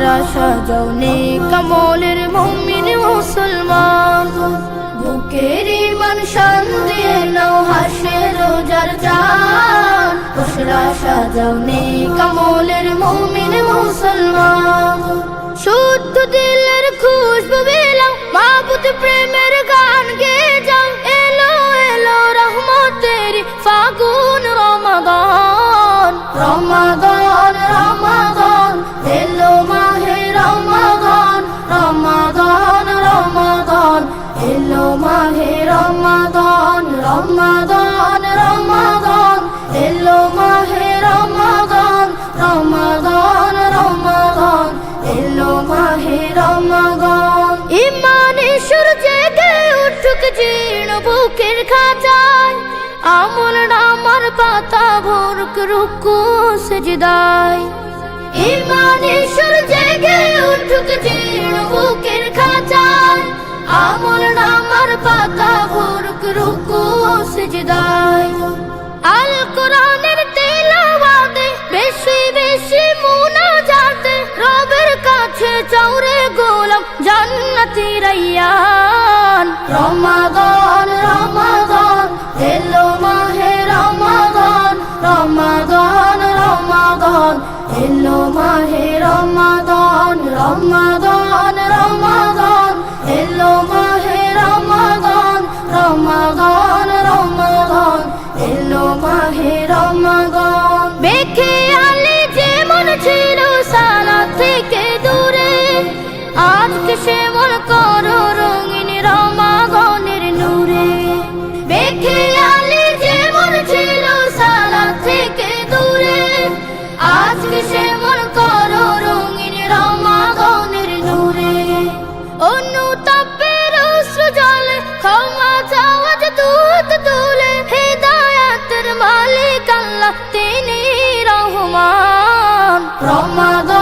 চেহারা সাজাওনে কামলের মুমিন মুসলমান বুকের ঈমান শান দিয়ে নাও হাসে রোজার চাঁদ চেহারা সাজাওনে কামলের মুমিন মুসলমান শুদ্ধ দিলের খুশবু বিলাও মাবুদ প্রেমের গান গেয়ে যাও এলো এলো রহমতের ফাগুন রমাদান রমাদান রমাদান এলো মাহে রমাদান রমাদান রমাদান এলো মাহে রমাদান রমাদান রমাদান এলো মাহে রমাদান রমাদান রমাদান এলো মাহে রমাদান ইমানে সূর্যে গে উঠুক জীর্ণ বুকের খাঁচায় আমল নামার পাতা ভরুক রুকু সিজদায় ইমানে সূর্যে গে উঠুক জীর্ণ বুকের খাঁচায় আমল নামার পাতা ভরুক রুকু সিজদায় আল কোরআনের তিলাওয়াতে বেশি বেশি মুনাজাতে রবের কাছে চাওরে গোলাম জান্নাতি রাইয়ান রমাদান রমাদান এলো মাহে রমাদান রমাদান রমাদান এলো মাহে রমাদান রমাদান রমাদান এলো মাহে রমাদান রমাদান রমাদান এলো মাহে রমাদান বেখে আলে যেমন ছিল সালা থেকে দূরে আজকে সে মন করো রঙিন রমাদানের নূরে বেখে আলে যেমন ছিল সালা থেকে দূরে আজকে সে মন করো রঙিন রমাদানের নূরে অনুতাপের অশ্রু জলে ক্ষমা চাওয়া যে দুধ তুলে হেদায়াতের মালিক আল্লাহ তিনি রহমান রমাদান